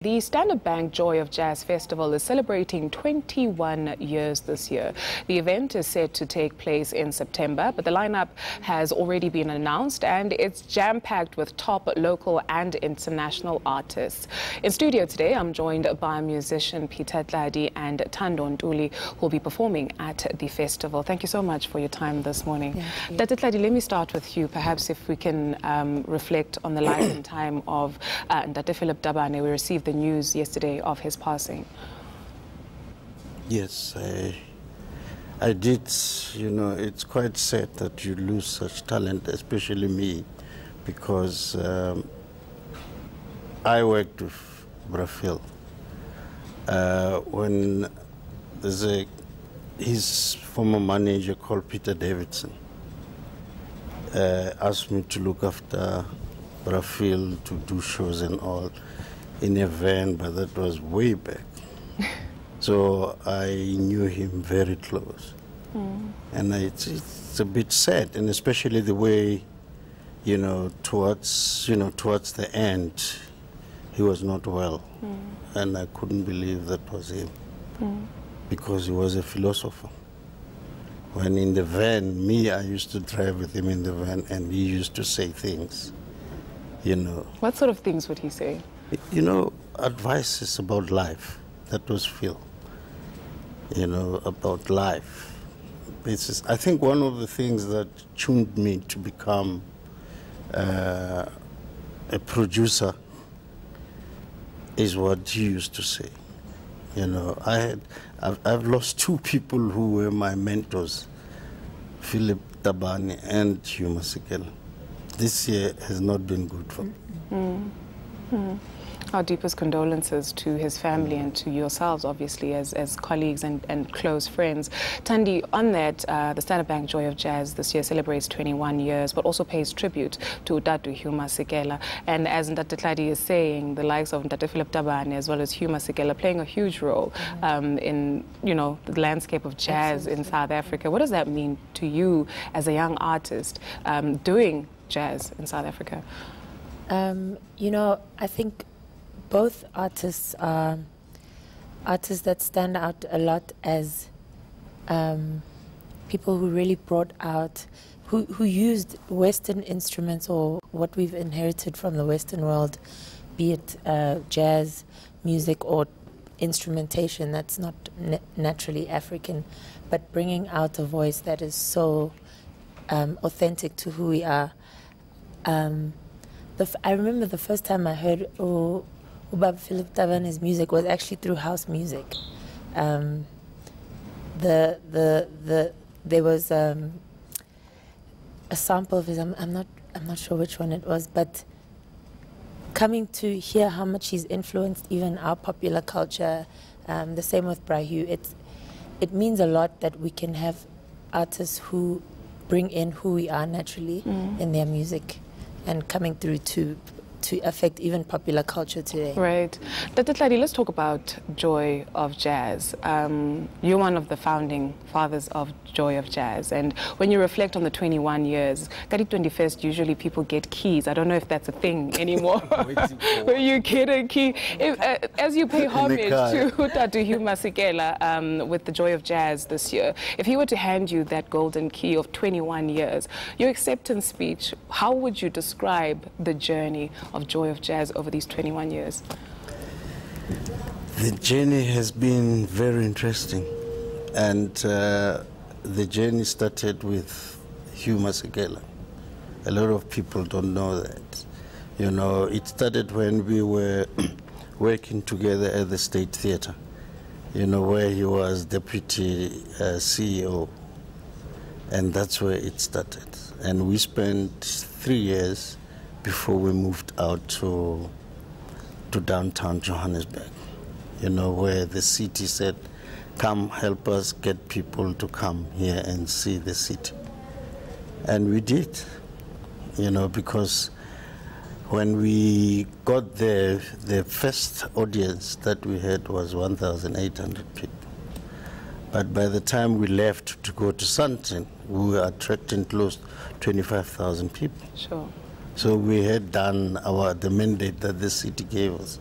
The Standard Bank Joy of Jazz Festival is celebrating 21 years this year. The event is set to take place in September, but the lineup has already been announced and it's jam-packed with top local and international artists. In studio today, I'm joined by musician Tladi and Ntuli, who will be performing at the festival. Thank you so much for your time this morning. Tladi, let me start with you. Perhaps if we can reflect on the life and time of Tabane. We received the news yesterday of his passing. Yes, I did. You know, it's quite sad that you lose such talent, especially me, because I worked with Brafil. When there's his former manager called Peter Davidson asked me to look after Brafil, to do shows and all, in a van, but that was way back. So I knew him very close. And it's a bit sad, and especially the way, you know, towards the end, he was not well. And I couldn't believe that was him, because he was a philosopher. When in the van, I used to drive with him in the van, and he used to say things, you know. What sort of things would he say? You know, advices about life. That was Phil. You know, about life. I think one of the things that tuned me to become a producer is what he used to say. You know, I've lost two people who were my mentors, Philip Tabane and Hugh Masekela. This year has not been good for me. Our deepest condolences to his family and to yourselves, obviously, as colleagues and close friends. Thandi, on that, the Standard Bank Joy of Jazz this year celebrates 21 years, but also pays tribute to Hugh Masekela. And as Tladi is saying, the likes of Philip Tabane as well as Hugh Masekela playing a huge role in, you know, the landscape of jazz in South Africa. What does that mean to you as a young artist doing jazz in South Africa? You know, I think both artists are artists that stand out a lot as people who really brought out, who used Western instruments or what we've inherited from the Western world, be it jazz music or instrumentation that's not naturally African, but bringing out a voice that is so authentic to who we are. I remember the first time I heard Ubab Philip Tabane's music was actually through house music. There was a sample of his. I'm not sure which one it was, but coming to hear how much he's influenced even our popular culture. The same with Brahu. It means a lot that we can have artists who bring in who we are naturally in their music, and coming through to affect even popular culture today. Right. Tladi, let's talk about Joy of Jazz. You're one of the founding fathers of Joy of Jazz, and when you reflect on the 21 years, Kari 21st, usually people get keys. I don't know if that's a thing anymore. Where you get a key. As you pay homage to Hugh Masekela with the Joy of Jazz this year, if he were to hand you that golden key of 21 years, your acceptance speech, how would you describe the journey of Joy of Jazz over these 21 years? The journey has been very interesting, and the journey started with Hugh Masekela. A lot of people don't know that. You know, it started when we were working together at the State Theatre, you know, where he was deputy CEO, and that's where it started. And we spent 3 years before we moved out to downtown Johannesburg, you know, where the city said, come help us get people to come here and see the city. And we did, you know, because when we got there, the first audience that we had was 1,800 people. But by the time we left to go to Sandton, we were attracting close to 25,000 people. Sure. So we had done the mandate that the city gave us,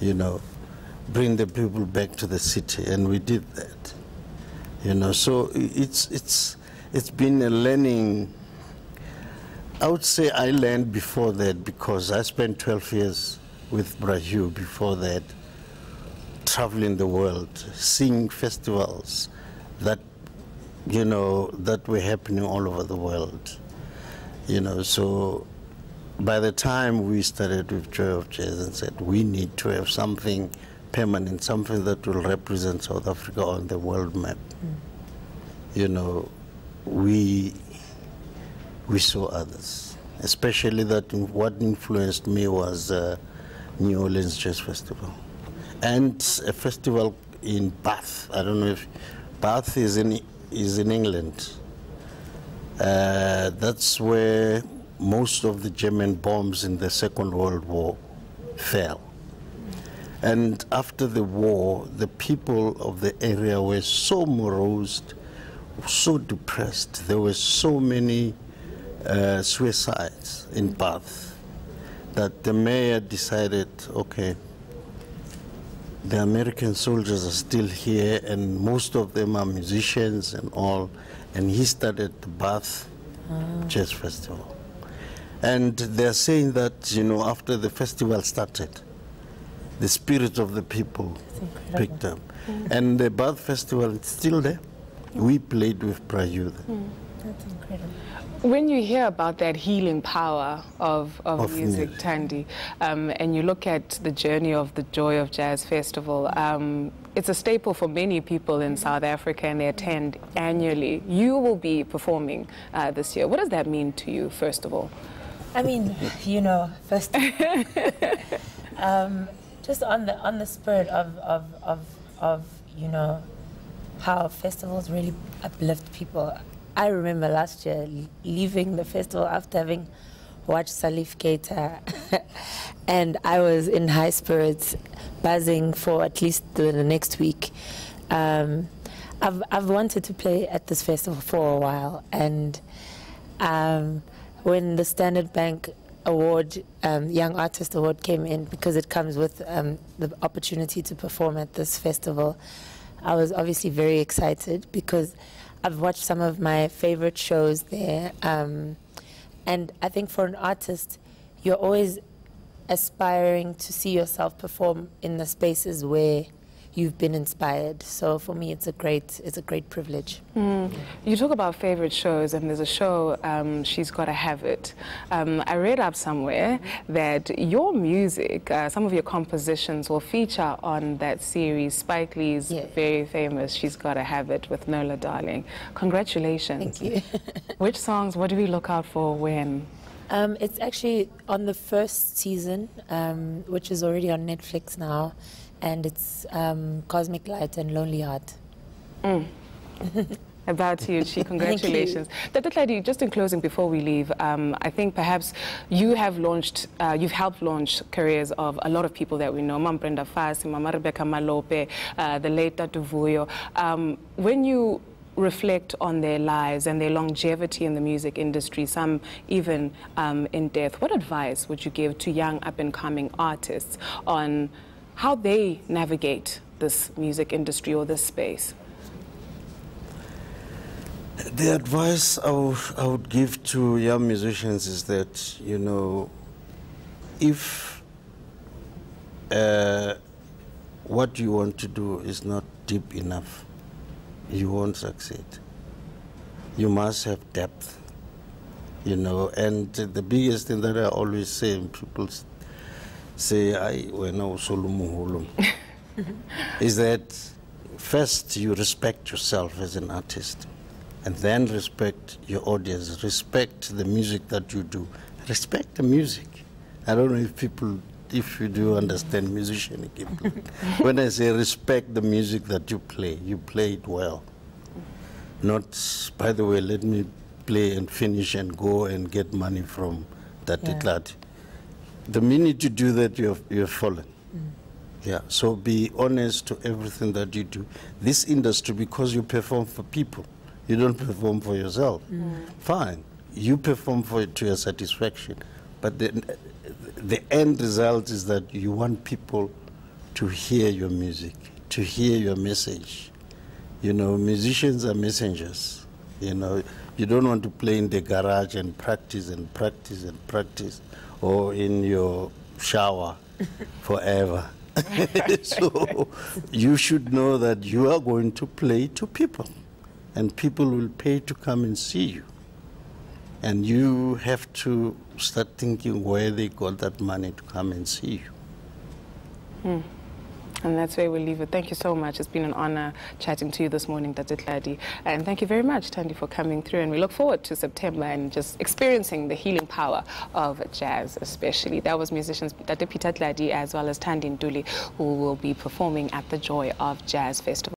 you know, bring the people back to the city, and we did that. You know, so it's been a learning. I would say I learned before that because I spent 12 years with Brahu before that, traveling the world, seeing festivals that, you know, that were happening all over the world. You know, so by the time we started with Joy of Jazz and said we need to have something permanent, something that will represent South Africa on the world map, you know, we saw others, especially that what influenced me was New Orleans Jazz Festival. And a festival in Bath. I don't know if Bath is in England. That's where most of the German bombs in the Second World War fell. And after the war, the people of the area were so morose, so depressed. There were so many suicides in Bath that the mayor decided, okay, the American soldiers are still here and most of them are musicians and all, and he started the Bath Jazz Festival. And they're saying that, you know, after the festival started, the spirit of the people picked up. And the Bath Festival is still there. We played with Brahu. That's incredible. When you hear about that healing power of music, Thandi, and you look at the journey of the Joy of Jazz Festival, it's a staple for many people in South Africa, and they attend annually. You will be performing this year. What does that mean to you, first of all? I mean, you know, first, just on the spirit of you know, how festivals really uplift people. I remember last year leaving the festival after having watched Salif Keita, and I was in high spirits, buzzing for at least the next week. I've wanted to play at this festival for a while, and when the Standard Bank Award, Young Artist Award came in, because it comes with the opportunity to perform at this festival, I was obviously very excited because I've watched some of my favorite shows there, and I think for an artist, you're always aspiring to see yourself perform in the spaces where you've been inspired. So for me, it's a great privilege. You talk about favorite shows, and there's a show, She's Gotta Have It. I read up somewhere that your music, some of your compositions will feature on that series, Spike Lee's very famous She's Gotta Have It with Nola Darling. Congratulations. Thank you. Which songs, what do we look out for when? It's actually on the first season, which is already on Netflix now, and it's Cosmic Light and Lonely Heart. About to you, Chi. Congratulations. Dr. Tladi, just in closing before we leave, I think perhaps you have launched, you've helped launch careers of a lot of people that we know, Mam Brenda Fassie, Mama Rebecca Malope, the late Tatu Vuyo. When you reflect on their lives and their longevity in the music industry, some even in death, what advice would you give to young up-and-coming artists on how they navigate this music industry or this space? The advice I would give to young musicians is that, you know, if what you want to do is not deep enough, you won't succeed. You must have depth, you know, and the biggest thing that I always say, and people say, is that first you respect yourself as an artist, and then respect your audience, respect the music that you do, respect the music. I don't know if you do understand musician equipment. When I say respect the music that you play it well. Not, by the way, let me play and finish and go and get money from that Tladi. The minute you do that, you're fallen. Yeah, so be honest to everything that you do. This industry, because you perform for people, you don't perform for yourself. Fine, you perform to your satisfaction, but the end result is that you want people to hear your music, to hear your message. You know, musicians are messengers. You know, you don't want to play in the garage and practice and practice and practice, or in your shower forever. So you should know that you are going to play to people, and people will pay to come and see you. And you have to start thinking where they got that money to come and see you. And that's where we'll leave it. Thank you so much. It's been an honor chatting to you this morning, Dr. Tladi. And thank you very much, Thandi, for coming through. And we look forward to September and just experiencing the healing power of jazz, especially. That was musicians Dr. Tladi as well as Thandi Ntuli, who will be performing at the Joy of Jazz Festival.